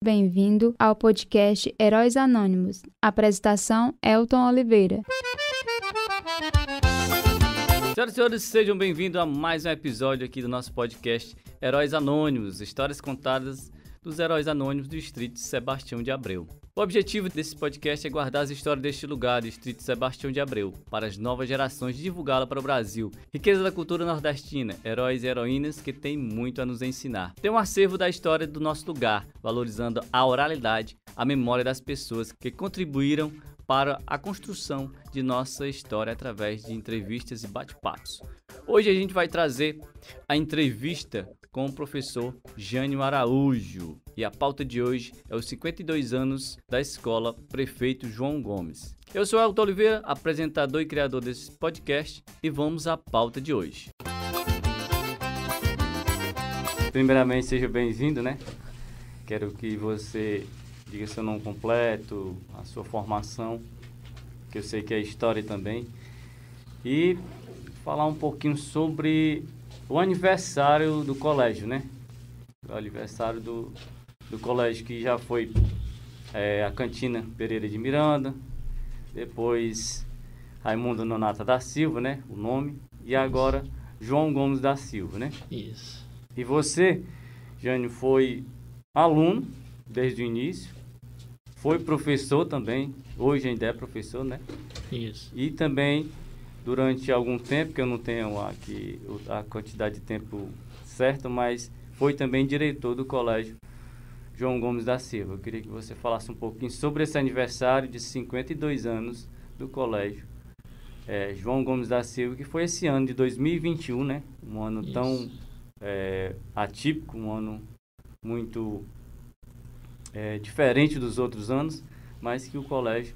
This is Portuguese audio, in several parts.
Bem-vindo ao podcast Heróis Anônimos. Apresentação, Elton Oliveira. Senhoras e senhores, sejam bem-vindos a mais um episódio aqui do nosso podcast Heróis Anônimos, histórias contadas dos heróis anônimos do Distrito Sebastião de Abreu. O objetivo desse podcast é guardar as histórias deste lugar, Distrito Sebastião de Abreu, para as novas gerações e divulgá-la para o Brasil. Riqueza da cultura nordestina, heróis e heroínas que têm muito a nos ensinar. Tem um acervo da história do nosso lugar, valorizando a oralidade, a memória das pessoas que contribuíram para a construção de nossa história através de entrevistas e bate-papos. Hoje a gente vai trazer a entrevista com o professor Jânio Araújo. E a pauta de hoje é os 52 anos da escola Prefeito João Gomes. Eu sou Elton Oliveira, apresentador e criador desse podcast, e vamos à pauta de hoje. Primeiramente, seja bem-vindo, né? Quero que você diga seu nome completo, a sua formação, que eu sei que é história também, e falar um pouquinho sobre o aniversário do colégio, né? O aniversário do colégio, que já foi a Cantina Pereira de Miranda, depois Raimundo Nonato da Silva, né? O nome, e agora João Gomes da Silva, né? Isso. E você, Jânio, foi aluno desde o início, foi professor também, hoje ainda é professor, né? Isso. E também, durante algum tempo, que eu não tenho aqui a quantidade de tempo certa, mas foi também diretor do colégio João Gomes da Silva. Eu queria que você falasse um pouquinho sobre esse aniversário de 52 anos do colégio João Gomes da Silva, que foi esse ano de 2021, né? Um ano Isso. tão atípico, um ano muito diferente dos outros anos, mas que o colégio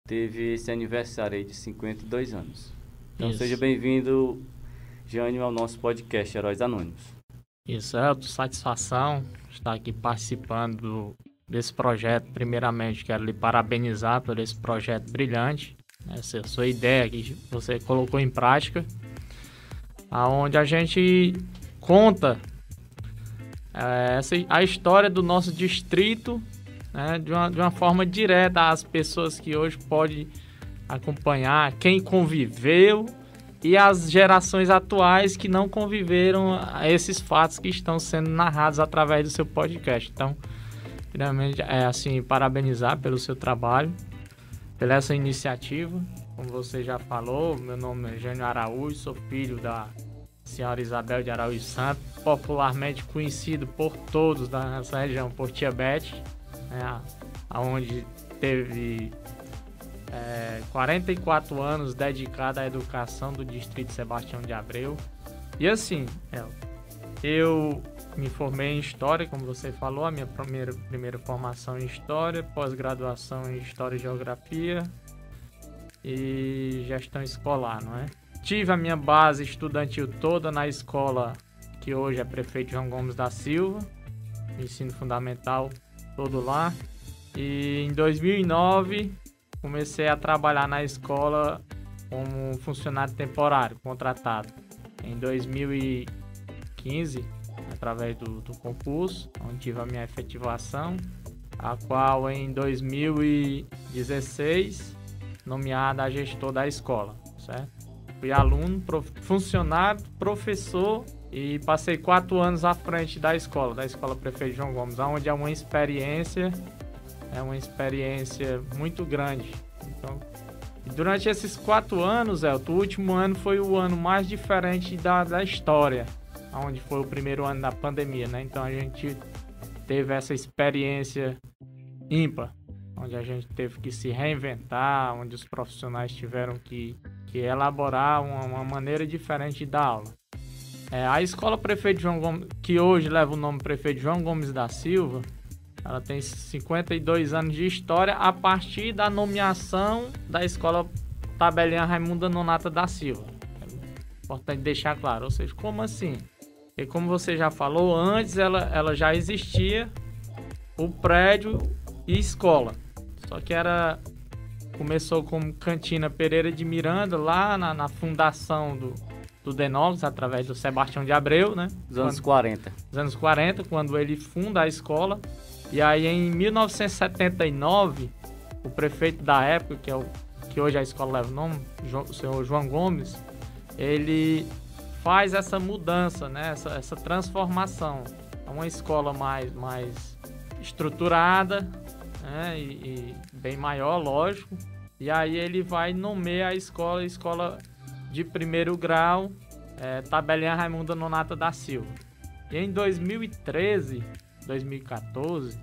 teve esse aniversário aí de 52 anos. Então seja bem-vindo, Jânio, ao nosso podcast Heróis Anônimos. Isso, satisfação estar aqui participando desse projeto. Primeiramente, quero lhe parabenizar por esse projeto brilhante, essa sua ideia que você colocou em prática, onde a gente conta a história do nosso distrito, né, de uma forma direta às pessoas que hoje podem acompanhar, quem conviveu e as gerações atuais que não conviveram a esses fatos que estão sendo narrados através do seu podcast. Então, primeiramente, parabenizar pelo seu trabalho, pela essa iniciativa. Como você já falou, meu nome é Jânio Araújo, sou filho da senhora Isabel de Araújo Santos, popularmente conhecido por todos da nossa região por Tia Beth, onde teve 44 anos dedicado à educação do Distrito Sebastião de Abreu. E assim, eu me formei em História, como você falou, a minha primeira formação em História, pós-graduação em História e Geografia e Gestão Escolar, não é? Tive a minha base estudantil toda na escola que hoje é Prefeito João Gomes da Silva, ensino fundamental todo lá. E em 2009 comecei a trabalhar na escola como funcionário temporário, contratado. Em 2015, através do concurso, onde tive a minha efetivação, a qual em 2016, nomeado a gestor da escola, certo? Fui aluno, funcionário, professor e passei 4 anos à frente da escola Prefeito João Gomes, onde é uma experiência muito grande. Então, durante esses 4 anos, o último ano foi o ano mais diferente da história, onde foi o primeiro ano da pandemia, né? Então a gente teve essa experiência ímpar, onde a gente teve que se reinventar, onde os profissionais tiveram que elaborar uma maneira diferente de dar aula. A escola Prefeito João Gomes, que hoje leva o nome Prefeito João Gomes da Silva, ela tem 52 anos de história a partir da nomeação da escola Tabelinha Raimundo Nonato da Silva. É importante deixar claro, ou seja, como assim? E como você já falou, antes ela já existia o prédio e escola. Só que começou como Cantina Pereira de Miranda, lá na fundação do Denópolis, através do Sebastião de Abreu, né? Dos anos 40. Dos anos 40, quando ele funda a escola. E aí, em 1979, o prefeito da época, que hoje a escola leva o nome, o senhor João Gomes, ele faz essa mudança, né? essa transformação. É uma escola mais estruturada, né? e bem maior, lógico. E aí ele vai nomear a escola de primeiro grau, Tabelinha Raimunda Nonata da Silva. E em 2013, 2014,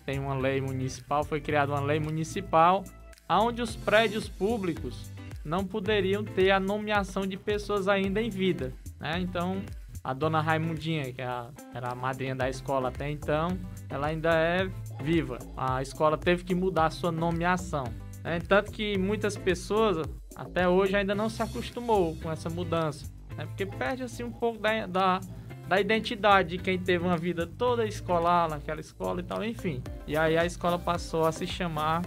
tem uma lei municipal, foi criada uma lei municipal, onde os prédios públicos não poderiam ter a nomeação de pessoas ainda em vida, né? Então, a dona Raimundinha, que era a madrinha da escola até então, ela ainda é viva. A escola teve que mudar a sua nomeação, né? Tanto que muitas pessoas, até hoje, ainda não se acostumou com essa mudança, né? Porque perde assim, um pouco da identidade de quem teve uma vida toda escolar naquela escola e tal, enfim. E aí a escola passou a se chamar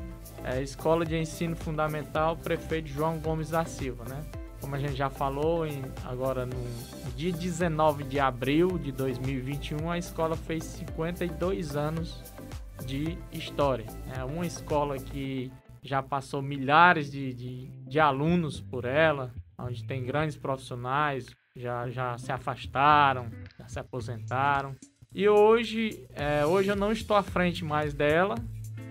Escola de Ensino Fundamental Prefeito João Gomes da Silva, né? Como a gente já falou, agora no dia 19 de abril de 2021, a escola fez 52 anos de história. É uma escola que já passou milhares de alunos por ela, onde tem grandes profissionais, já se afastaram, já se aposentaram. E hoje eu não estou à frente mais dela,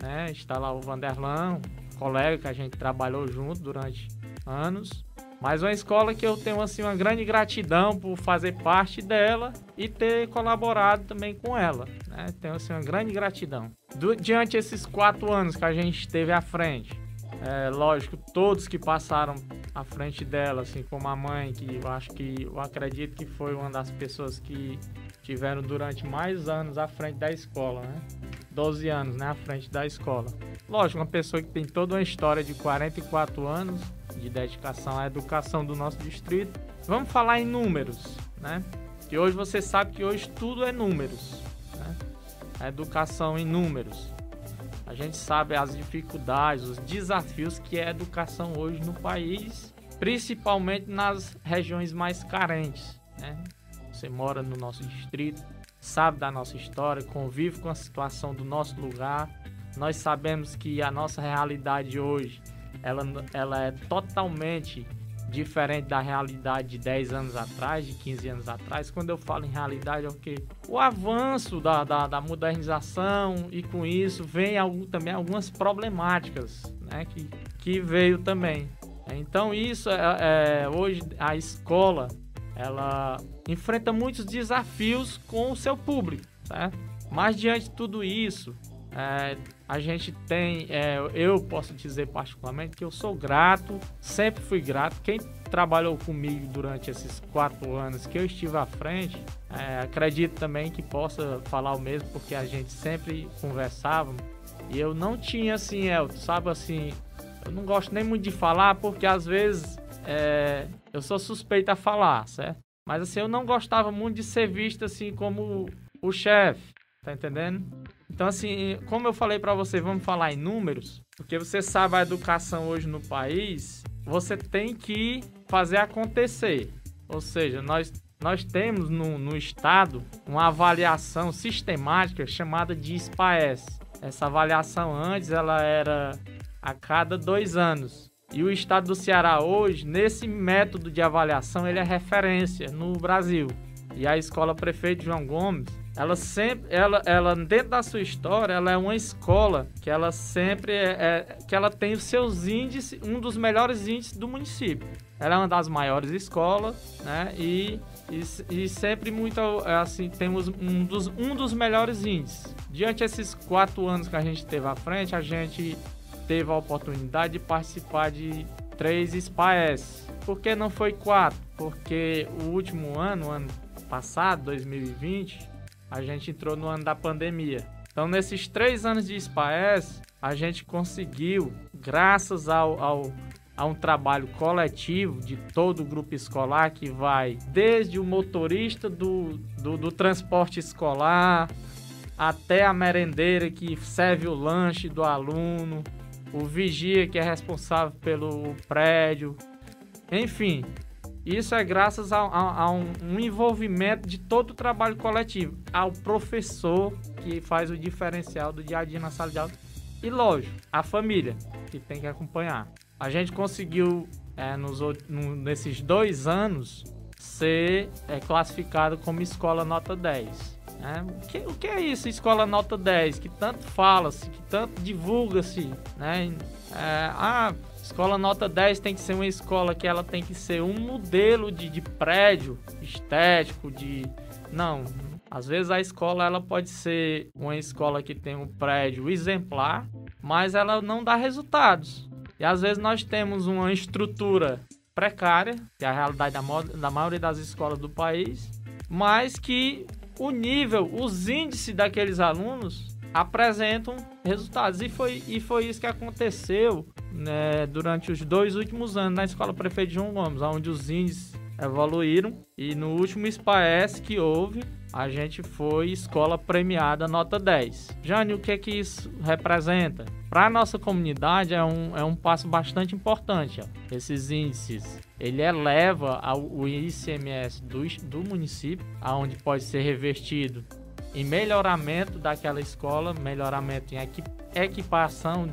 né? Está lá o Vanderlan, colega que a gente trabalhou junto durante anos. Mas uma escola que eu tenho assim, uma grande gratidão por fazer parte dela e ter colaborado também com ela, né? Tenho assim, uma grande gratidão. Diante desses 4 anos que a gente esteve à frente, lógico, todos que passaram à frente dela, assim como a mãe, que eu acredito que foi uma das pessoas que tiveram durante mais anos à frente da escola, né? 12 anos, né, à frente da escola. Lógico, uma pessoa que tem toda uma história de 44 anos de dedicação à educação do nosso distrito. Vamos falar em números, né? Que hoje você sabe que hoje tudo é números, né? A educação em números. A gente sabe as dificuldades, os desafios que é a educação hoje no país, principalmente nas regiões mais carentes, né? Você mora no nosso distrito, sabe da nossa história, convive com a situação do nosso lugar. Nós sabemos que a nossa realidade hoje, ela é totalmente diferente da realidade de 10 anos atrás, de 15 anos atrás. Quando eu falo em realidade, é o quê? O avanço da modernização, e com isso vem também algumas problemáticas, né, que veio também. Então isso, hoje a escola, ela enfrenta muitos desafios com o seu público, certo? Mas diante de tudo isso, a gente tem, eu posso dizer particularmente que eu sou grato, sempre fui grato. Quem trabalhou comigo durante esses 4 anos que eu estive à frente, acredito também que possa falar o mesmo, porque a gente sempre conversava e eu não tinha assim, sabe assim, eu não gosto nem muito de falar porque às vezes eu sou suspeito a falar, certo? Mas assim, eu não gostava muito de ser visto assim como o chefe, tá entendendo? Então assim, como eu falei pra você, vamos falar em números, porque você sabe a educação hoje no país, você tem que fazer acontecer. Ou seja, nós temos no estado uma avaliação sistemática chamada de SPAES. Essa avaliação antes ela era a cada 2 anos. E o estado do Ceará hoje, nesse método de avaliação, ele é referência no Brasil. E a Escola Prefeito João Gomes, ela dentro da sua história, ela é uma escola que ela sempre que ela tem os seus índices, um dos melhores índices do município. Ela é uma das maiores escolas, né? E sempre muito assim, temos um dos melhores índices. Diante desses 4 anos que a gente teve à frente, a gente teve a oportunidade de participar de 3 SPAES. Por que não foi 4? Porque o último ano passado, 2020, a gente entrou no ano da pandemia. Então, nesses 3 anos de SPAES, a gente conseguiu, graças a um trabalho coletivo de todo o grupo escolar, que vai desde o motorista do transporte escolar, até a merendeira que serve o lanche do aluno, o vigia que é responsável pelo prédio, enfim, isso é graças a um envolvimento de todo o trabalho coletivo, ao professor, que faz o diferencial do dia a dia na sala de aula. E lógico, a família, que tem que acompanhar. A gente conseguiu, nesses 2 anos, ser classificado como escola nota 10. O que é isso, escola nota 10? Que tanto fala-se, que tanto divulga-se, né? Escola nota 10 tem que ser uma escola que ela tem que ser um modelo de prédio estético, Não, às vezes a escola ela pode ser uma escola que tem um prédio exemplar, mas ela não dá resultados. E às vezes nós temos uma estrutura precária, que é a realidade da maioria das escolas do país, mas que o nível, os índices daqueles alunos apresentam resultados. E foi isso que aconteceu, né, durante os 2 últimos anos na Escola Prefeito João Gomes, onde os índices evoluíram. E no último SPAES que houve, a gente foi escola premiada nota 10. Jânio, o que isso representa? Para a nossa comunidade é um passo bastante importante. Esses índices, ele eleva o ICMS do município, aonde pode ser revertido em melhoramento daquela escola, melhoramento em equipação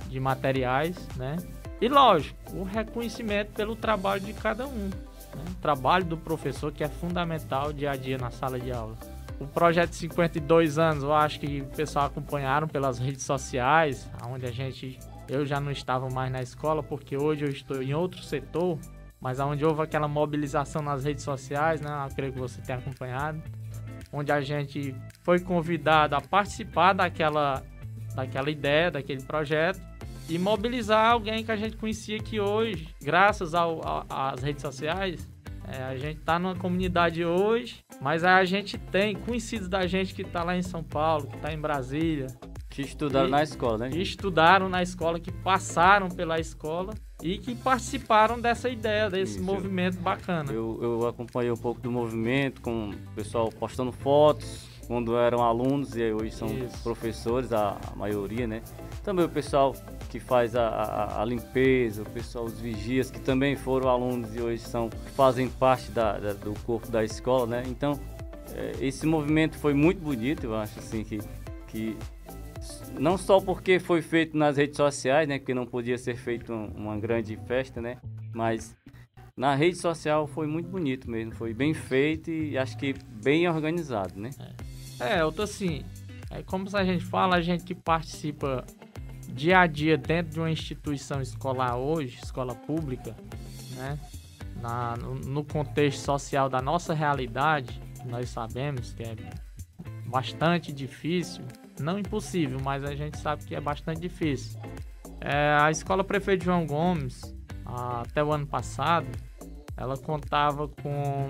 de materiais, né? E lógico, o reconhecimento pelo trabalho de cada um, né? O trabalho do professor, que é fundamental dia a dia na sala de aula. O projeto 52 anos, eu acho que o pessoal acompanharam pelas redes sociais, onde eu já não estava mais na escola, porque hoje eu estou em outro setor, mas onde houve aquela mobilização nas redes sociais, né? Eu creio que você tenha acompanhado, onde a gente foi convidado a participar daquela ideia, daquele projeto, e mobilizar alguém que a gente conhecia, que hoje, graças às redes sociais, a gente está numa comunidade hoje, mas a gente tem conhecidos da gente que está lá em São Paulo, que está em Brasília. Que estudaram na escola, né? Que estudaram na escola, que passaram pela escola e que participaram dessa ideia, desse movimento bacana. Eu acompanhei um pouco do movimento, com o pessoal postando fotos, quando eram alunos e hoje são professores, a maioria, né? Também o pessoal que faz a limpeza, o pessoal, os vigias, que também foram alunos e hoje fazem parte do corpo da escola, né? Então, esse movimento foi muito bonito, eu acho assim, que não só porque foi feito nas redes sociais, né? Porque não podia ser feito uma grande festa, né? Mas na rede social foi muito bonito mesmo, foi bem feito e acho que bem organizado, né? Eu tô assim, como a gente fala, a gente que participa dia a dia dentro de uma instituição escolar hoje, escola pública, né? No contexto social da nossa realidade, nós sabemos que é bastante difícil, não impossível, mas a gente sabe que é bastante difícil. A Escola Prefeito João Gomes, até o ano passado, ela contava com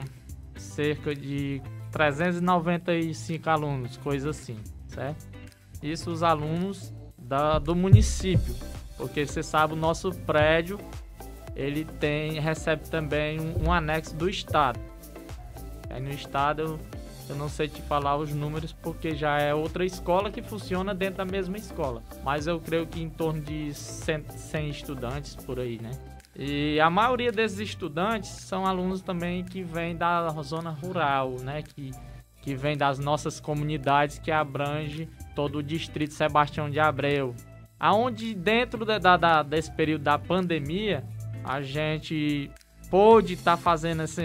cerca de 395 alunos, coisa assim, certo? Isso os alunos do município, porque você sabe, o nosso prédio ele recebe também um anexo do estado. Aí no estado eu não sei te falar os números, porque já é outra escola que funciona dentro da mesma escola, mas eu creio que em torno de 100 estudantes por aí, né? E a maioria desses estudantes são alunos também que vêm da zona rural, né? Que vêm das nossas comunidades, que abrange todo o distrito Sebastião de Abreu. Aonde dentro desse período da pandemia, a gente pôde estar fazendo assim,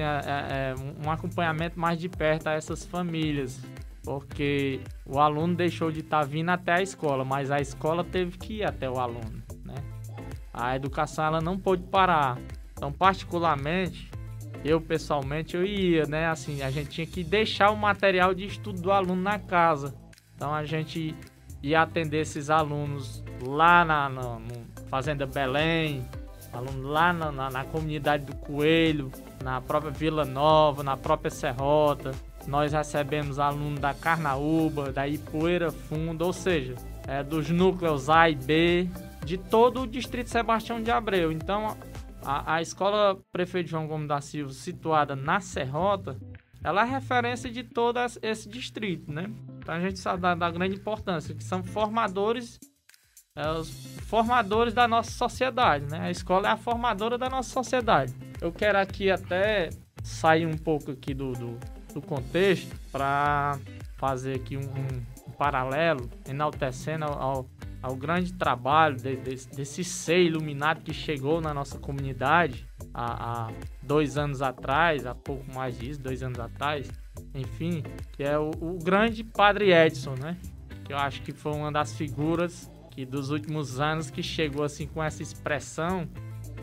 um acompanhamento mais de perto a essas famílias, porque o aluno deixou de estar vindo até a escola, mas a escola teve que ir até o aluno, né? A educação ela não pôde parar. Então, particularmente, eu pessoalmente eu ia, né? Assim, a gente tinha que deixar o material de estudo do aluno na casa. Então a gente ia atender esses alunos lá no Fazenda Belém, aluno lá na comunidade do Coelho, na própria Vila Nova, na própria Serrota. Nós recebemos alunos da Carnaúba, da Ipueira Fundo, ou seja, dos núcleos A e B, de todo o distrito Sebastião de Abreu. Então, a Escola Prefeito João Gomes da Silva, situada na Serrota, ela é referência de todo esse distrito, né? Então, a gente sabe da grande importância, que são formadores, os formadores da nossa sociedade, né? A escola é a formadora da nossa sociedade. Eu quero aqui até sair um pouco aqui do contexto para fazer aqui um paralelo, enaltecendo ao grande trabalho desse ser iluminado que chegou na nossa comunidade há 2 anos atrás, há pouco mais disso, 2 anos atrás, enfim, que é o grande Padre Edson, né? Que eu acho que foi uma das figuras que dos últimos anos que chegou assim com essa expressão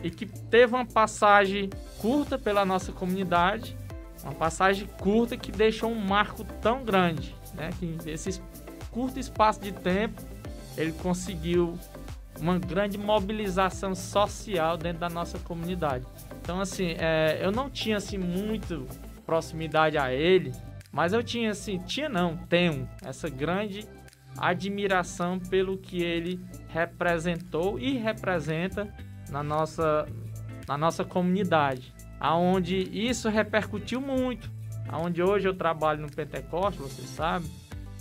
e que teve uma passagem curta pela nossa comunidade, uma passagem curta que deixou um marco tão grande, né? Que esse curto espaço de tempo ele conseguiu uma grande mobilização social dentro da nossa comunidade. Então, assim, eu não tinha, assim, muito proximidade a ele, mas eu tinha, assim, tenho essa grande admiração pelo que ele representou e representa na nossa comunidade, aonde isso repercutiu muito, aonde hoje eu trabalho no Pentecoste, você sabe,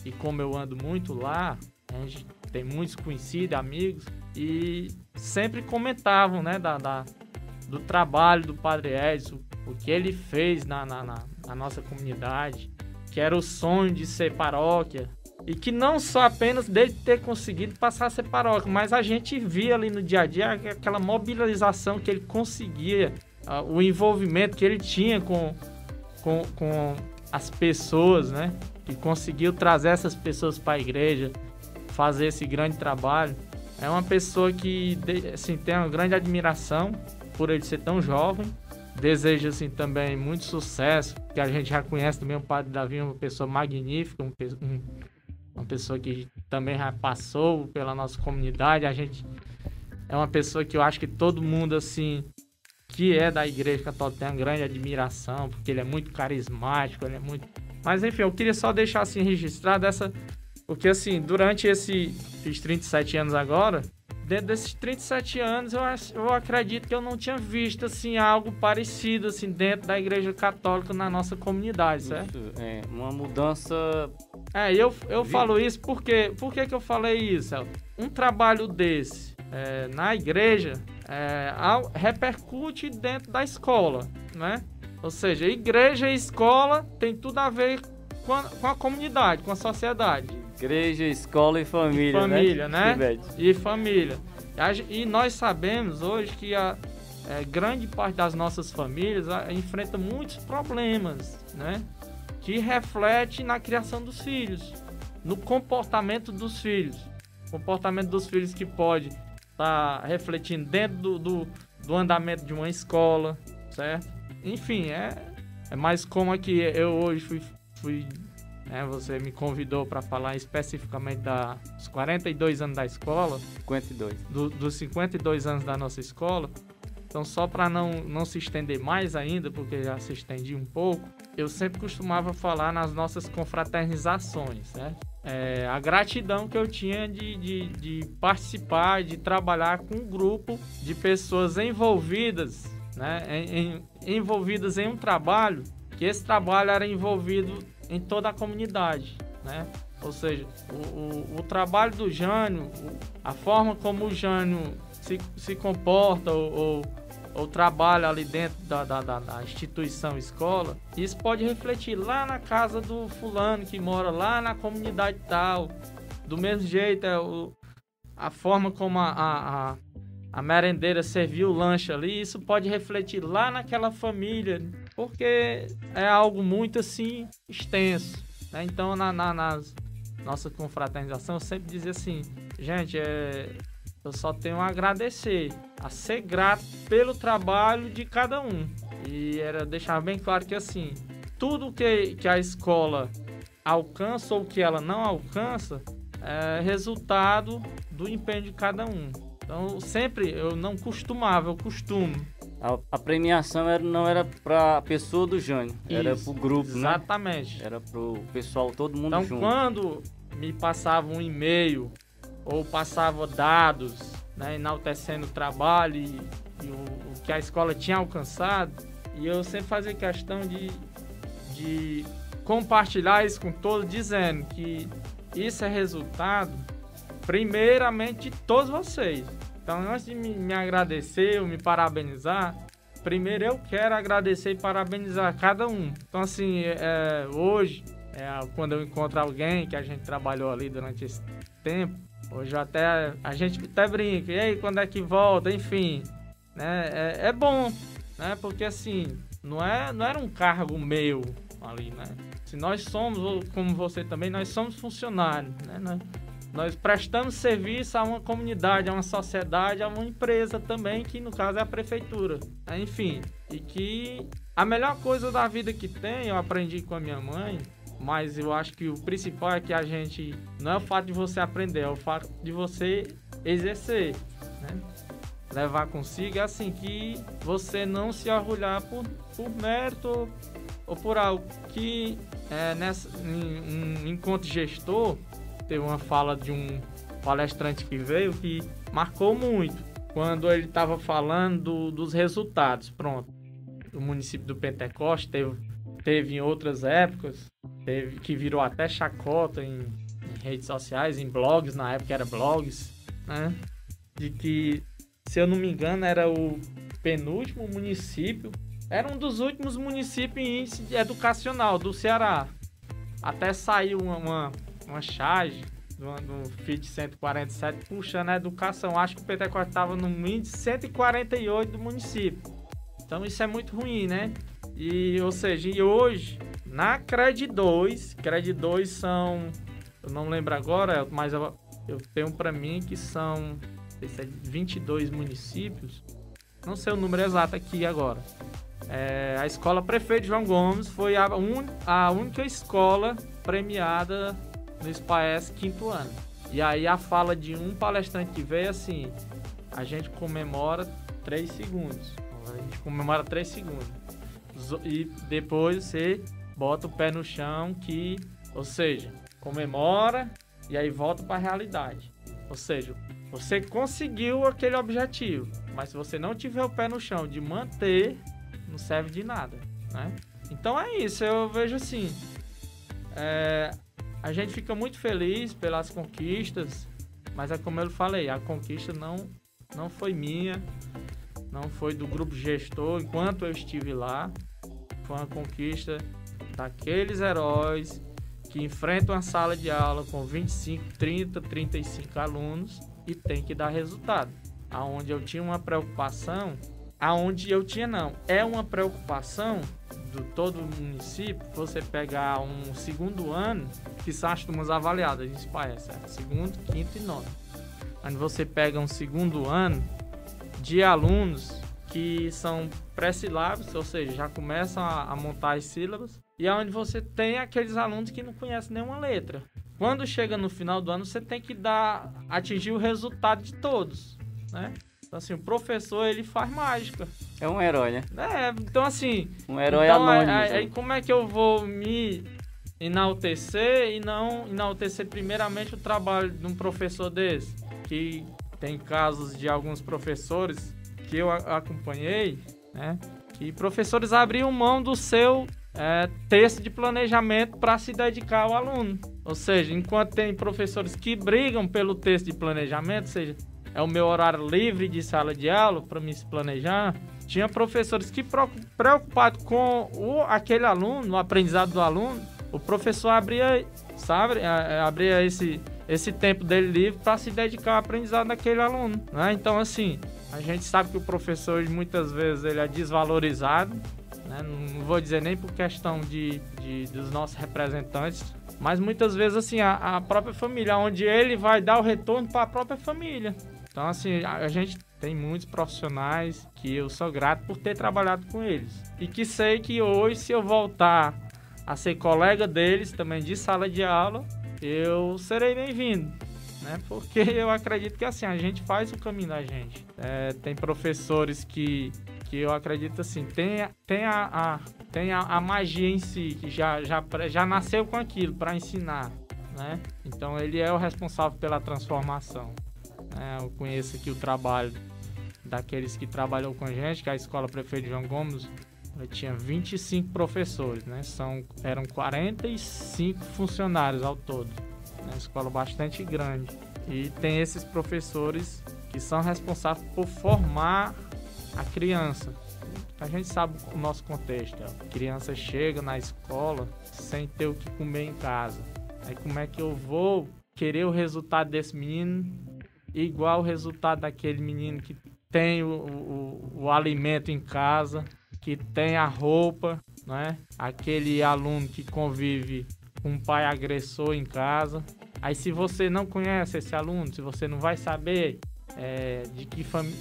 e como eu ando muito lá, a gente tem muitos conhecidos, amigos, e sempre comentavam, né, do trabalho do Padre Edson, o que ele fez na nossa comunidade, que era o sonho de ser paróquia, e que não só apenas dele ter conseguido passar a ser paróquia, mas a gente via ali no dia a dia aquela mobilização que ele conseguia, o envolvimento que ele tinha com as pessoas, né, que conseguiu trazer essas pessoas para a igreja, fazer esse grande trabalho. É uma pessoa que, assim, tem uma grande admiração por ele ser tão jovem. Desejo, assim, também muito sucesso, que a gente já conhece também o Padre Davi, uma pessoa magnífica, uma pessoa que também já passou pela nossa comunidade. A gente é uma pessoa que eu acho que todo mundo, assim, que é da Igreja Católica tem uma grande admiração, porque ele é muito carismático, ele é muito... Mas, enfim, eu queria só deixar, assim, registrado porque, assim, durante esses 37 anos agora, dentro desses 37 anos, eu acredito que eu não tinha visto, assim, algo parecido, assim, dentro da Igreja Católica na nossa comunidade, certo? Isso, uma mudança... Eu falo isso porque... Por que eu falei isso, Elton? Um trabalho desse na igreja repercute dentro da escola, né? Ou seja, igreja e escola tem tudo a ver com a comunidade, com a sociedade. Igreja, escola e família, né? E família. E nós sabemos hoje que grande parte das nossas famílias enfrenta muitos problemas, né? Que reflete na criação dos filhos, no comportamento dos filhos. Comportamento dos filhos que pode estar refletindo dentro do andamento de uma escola, certo? Enfim, é mais como aqui eu hoje fui você me convidou para falar especificamente dos 42 anos da escola. 52. Dos 52 anos da nossa escola. Então, só para não se estender mais ainda, porque já se estendi um pouco, eu sempre costumava falar nas nossas confraternizações, certo? A gratidão que eu tinha de participar, de trabalhar com um grupo de pessoas envolvidas, né? Envolvidas em um trabalho, que esse trabalho era envolvido em toda a comunidade, né? Ou seja, o trabalho do Jânio, a forma como o Jânio se comporta ou trabalha ali dentro da instituição escola, isso pode refletir lá na casa do fulano que mora lá na comunidade tal. Do mesmo jeito, a forma como a merendeira serviu o lanche ali, isso pode refletir lá naquela família, porque é algo muito assim extenso, né? Então, na nossa confraternização, eu sempre dizia assim, gente, eu só tenho a agradecer, a ser grato pelo trabalho de cada um. E era deixar bem claro que, assim, tudo que a escola alcança ou que ela não alcança é resultado do empenho de cada um. Então, sempre, eu não costumava, eu costumo. A premiação não era para a pessoa do Jânio, era para o grupo, exatamente. Né? Era para o pessoal, todo mundo então, junto. Então, quando me passava um e-mail ou passava dados, né, enaltecendo o trabalho e o que a escola tinha alcançado, e eu sempre fazia questão de compartilhar isso com todos, dizendo que isso é resultado, primeiramente, de todos vocês. Então, antes de me agradecer ou me parabenizar, primeiro eu quero agradecer e parabenizar cada um. Então, assim, hoje Quando eu encontro alguém que a gente trabalhou ali durante esse tempo, hoje a gente até brinca, e aí, quando é que volta, enfim, né? É bom, né? Porque assim, não era um cargo meu ali, né? Se nós somos, como você também, nós somos funcionários, né? Nós prestamos serviço a uma comunidade, a uma sociedade, a uma empresa também, que no caso é a prefeitura. Enfim, e que a melhor coisa da vida que tem, eu aprendi com a minha mãe, mas eu acho que o principal é que a gente, não é o fato de você aprender, é o fato de você exercer, né? Levar consigo, é assim, que você não se orgulhar por mérito ou por algo que, em encontro gestor, teve uma fala de um palestrante que veio que marcou muito, quando ele estava falando dos resultados. Pronto, o município do Pentecoste teve em outras épocas, que virou até chacota em redes sociais, em blogs, na época era blogs, né? De que, se eu não me engano, era o penúltimo município, era um dos últimos municípios em índice educacional do Ceará. Até saiu uma charge do FIT 147 puxando a educação. Acho que o Pentecoste estava no índice 148 do município. Então isso é muito ruim, né? Ou seja, hoje, na CRED 2 são, eu não lembro agora, mas eu tenho para mim que são 22 municípios, não sei o número exato aqui agora. A escola Prefeito João Gomes foi a única escola premiada no SPAES 5º ano. E aí a fala de um palestrante que veio assim, a gente comemora 3 segundos. A gente comemora 3 segundos. E depois você bota o pé no chão, ou seja, comemora e aí volta para a realidade. Ou seja, você conseguiu aquele objetivo, mas se você não tiver o pé no chão de manter, não serve de nada, né? Então é isso, eu vejo assim, a gente fica muito feliz pelas conquistas, mas é como eu falei, a conquista não foi minha, não foi do grupo gestor enquanto eu estive lá, foi uma conquista daqueles heróis que enfrentam a sala de aula com 25, 30, 35 alunos e tem que dar resultado. Aonde eu tinha uma preocupação, é uma preocupação do todo o município, você pegar um segundo ano, que são as turmas avaliadas, a gente parece, segundo, quinto e nono. Onde você pega um segundo ano de alunos que são pré-silábicos, ou seja, já começam a montar as sílabas, e é onde você tem aqueles alunos que não conhecem nenhuma letra. Quando chega no final do ano, você tem que atingir o resultado de todos, né? Então, assim, o professor, ele faz mágica. É um herói, né? Então, assim... Um herói anônimo. Aí como é que eu vou me enaltecer e não enaltecer primeiramente o trabalho de um professor desse? Que tem casos de alguns professores que eu acompanhei, né? Que professores abriam mão do seu texto de planejamento para se dedicar ao aluno. Ou seja, enquanto tem professores que brigam pelo texto de planejamento, ou seja, é o meu horário livre de sala de aula para me se planejar, tinha professores que, preocupados com aquele aluno, o aprendizado do aluno, o professor abria esse tempo dele livre para se dedicar ao aprendizado daquele aluno, né? Então, assim, a gente sabe que o professor, muitas vezes, ele é desvalorizado, né? Não vou dizer nem por questão dos nossos representantes, mas muitas vezes, assim, a própria família, onde ele vai dar o retorno para a própria família. Então, assim, a gente tem muitos profissionais que eu sou grato por ter trabalhado com eles. E que sei que hoje, se eu voltar a ser colega deles, também de sala de aula, eu serei bem-vindo, né? Porque eu acredito que, assim, a gente faz o caminho da gente. Tem professores que eu acredito, assim, tem a magia em si, que já nasceu com aquilo para ensinar, né? Então, ele é o responsável pela transformação. Eu conheço aqui o trabalho daqueles que trabalham com a gente, que é a Escola Prefeito João Gomes. Eu tinha 25 professores, né? Eram 45 funcionários ao todo. Uma escola bastante grande. E tem esses professores que são responsáveis por formar a criança. A gente sabe o nosso contexto. A criança chega na escola sem ter o que comer em casa. Aí como é que eu vou querer o resultado desse menino igual o resultado daquele menino que tem o alimento em casa, que tem a roupa, né? Aquele aluno que convive com um pai agressor em casa. Aí se você não conhece esse aluno, se você não vai saber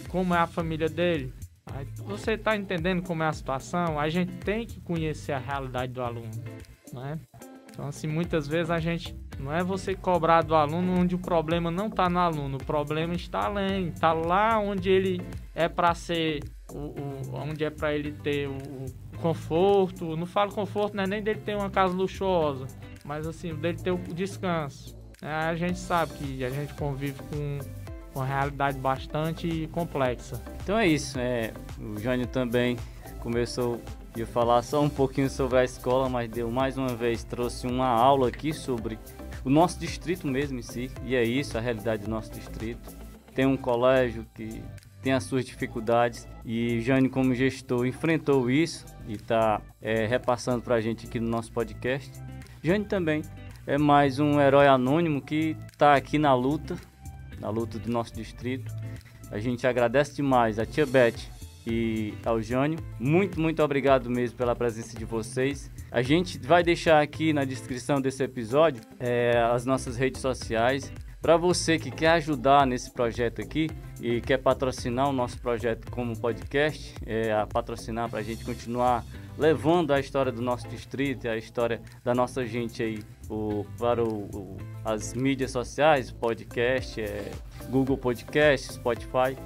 como é a família dele, aí você está entendendo como é a situação, a gente tem que conhecer a realidade do aluno, né? Então, assim, muitas vezes a gente não é você cobrar do aluno onde o problema não está no aluno, o problema está além, está lá onde ele é para ser, onde é para ele ter o conforto. Não falo conforto, não é nem dele ter uma casa luxuosa, mas assim, dele ter o descanso. A gente sabe que a gente convive com uma realidade bastante complexa. Então é isso, o Jânio também começou a falar só um pouquinho sobre a escola, mas mais uma vez trouxe uma aula aqui sobre o nosso distrito mesmo em si, e é isso, a realidade do nosso distrito. Tem um colégio que tem as suas dificuldades e o Jânio, como gestor, enfrentou isso e está repassando para a gente aqui no nosso podcast. Jânio também é mais um herói anônimo que está aqui na luta do nosso distrito. A gente agradece demais a tia Beth e ao Jânio. Muito obrigado mesmo pela presença de vocês. A gente vai deixar aqui na descrição desse episódio as nossas redes sociais. Para você que quer ajudar nesse projeto aqui e quer patrocinar o nosso projeto como podcast, a patrocinar para a gente continuar levando a história do nosso distrito e a história da nossa gente aí para as mídias sociais, podcast, Google Podcast, Spotify.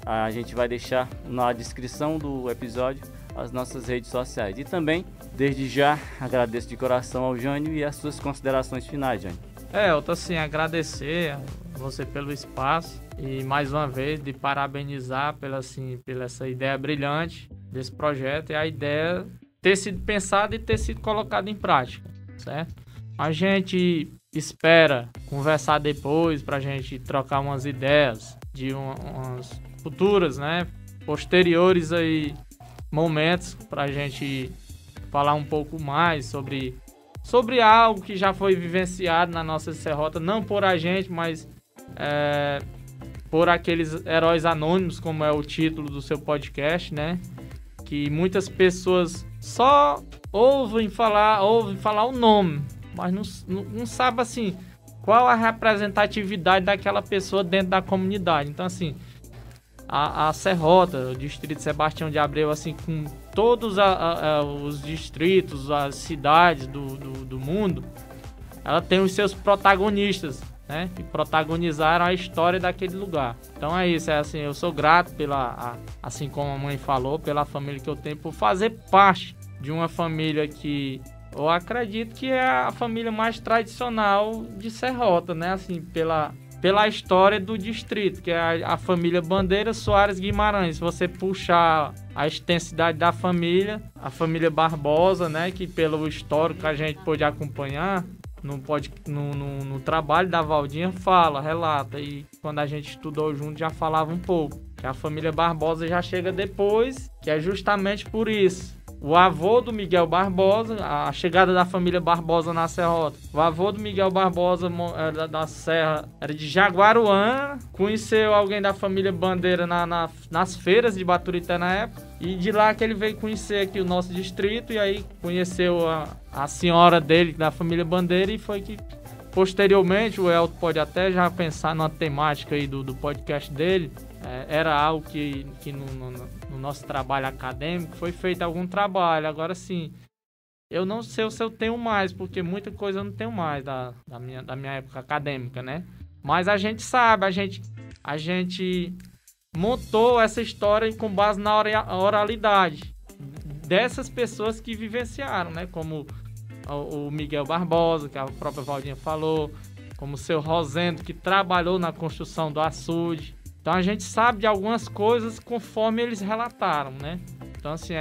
A gente vai deixar na descrição do episódio as nossas redes sociais. E também, desde já, agradeço de coração ao Jânio e as suas considerações finais, Jânio. Eu tô assim, agradecer a você pelo espaço e mais uma vez de parabenizar pela essa ideia brilhante desse projeto e a ideia ter sido pensada e ter sido colocada em prática, certo? A gente espera conversar depois pra gente trocar umas ideias de umas futuras, né, posteriores aí momentos pra gente falar um pouco mais sobre algo que já foi vivenciado na nossa serrota, não por a gente, mas por aqueles heróis anônimos, como é o título do seu podcast, né? Que muitas pessoas só ouvem falar o nome, mas não sabe assim qual a representatividade daquela pessoa dentro da comunidade. Então, assim, a Serrota, o distrito Sebastião de Abreu, assim, com todos os distritos, as cidades do mundo, ela tem os seus protagonistas, né? Que protagonizaram a história daquele lugar. Então é isso, assim, eu sou grato assim como a mãe falou, pela família que eu tenho, por fazer parte de uma família que eu acredito que é a família mais tradicional de Serrota, né? Assim, pela história do distrito, que é a família Bandeira Soares Guimarães. Se você puxar a extensidade da família, a família Barbosa, né, que pelo histórico que a gente pôde acompanhar no trabalho da Valdinha, relata, e quando a gente estudou junto já falava um pouco, que a família Barbosa já chega depois, que é justamente por isso. O avô do Miguel Barbosa, a chegada da família Barbosa na Serrota. O avô do Miguel Barbosa da Serra era de Jaguaruana, conheceu alguém da família Bandeira nas feiras de Baturité na época, e de lá que ele veio conhecer aqui o nosso distrito, e aí conheceu a senhora dele, da família Bandeira, e foi que posteriormente o Elton pode até já pensar na temática aí do podcast dele. Era algo que no nosso trabalho acadêmico foi feito algum trabalho. Agora sim, eu não sei se eu tenho mais, porque muita coisa eu não tenho mais da minha época acadêmica, né? Mas a gente sabe, a gente montou essa história com base na oralidade dessas pessoas que vivenciaram, né? Como o Miguel Barbosa, que a própria Valdinha falou, como o seu Rosendo, que trabalhou na construção do açude. Então a gente sabe de algumas coisas conforme eles relataram, né? Então, assim,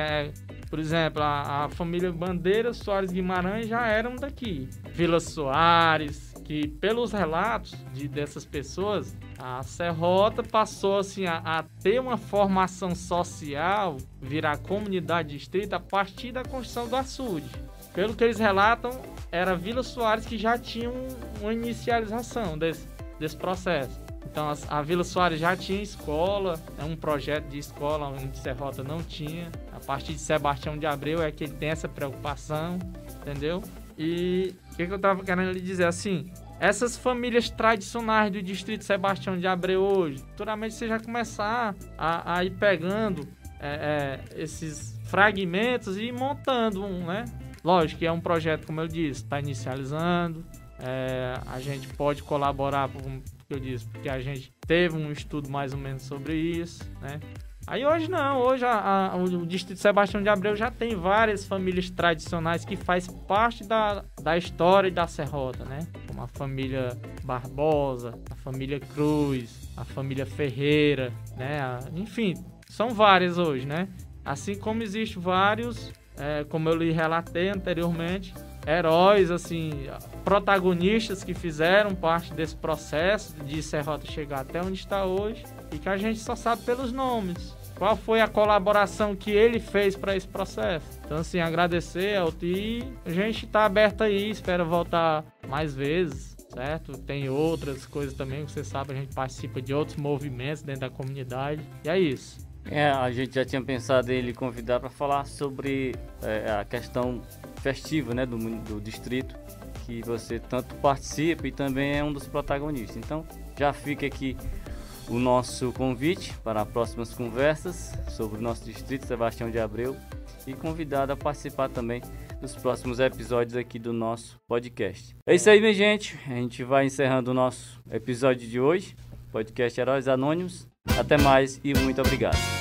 por exemplo, a família Bandeira Soares Guimarães já eram daqui. Vila Soares, que pelos relatos dessas pessoas, A Serrota passou assim, a ter uma formação social, virar comunidade distrito, a partir da construção do açude. Pelo que eles relatam, era Vila Soares que já tinha uma inicialização desse processo. Então a Vila Soares já tinha escola, é um projeto de escola onde Serrota não tinha. A partir de Sebastião de Abreu é que ele tem essa preocupação, entendeu? E o que eu estava querendo lhe dizer assim, essas famílias tradicionais do distrito Sebastião de Abreu hoje, futuramente você já começar a ir pegando esses fragmentos e ir montando né? Lógico que é um projeto, como eu disse, está inicializando, a gente pode colaborar, como eu disse, porque a gente teve um estudo mais ou menos sobre isso, né? Aí hoje não, hoje o distrito Sebastião de Abreu já tem várias famílias tradicionais que faz parte da história da Serrota, né? Como a família Barbosa, a família Cruz, a família Ferreira, né? Enfim, são várias hoje, né? Assim como existem vários, como eu lhe relatei anteriormente, heróis, assim, protagonistas que fizeram parte desse processo de Serrota chegar até onde está hoje e que a gente só sabe pelos nomes. Qual foi a colaboração que ele fez para esse processo? Então, assim, agradecer, Elton, e a gente está aberto aí, espera voltar mais vezes, certo? Tem outras coisas também, que você sabe, a gente participa de outros movimentos dentro da comunidade, e é isso. A gente já tinha pensado em lhe convidar para falar sobre a questão festiva, né, do distrito, que você tanto participa e também é um dos protagonistas. Então, já fica aqui o nosso convite para próximas conversas sobre o nosso distrito Sebastião de Abreu e convidado a participar também dos próximos episódios aqui do nosso podcast. É isso aí, minha gente. A gente vai encerrando o nosso episódio de hoje, podcast Heróis Anônimos. Até mais e muito obrigado.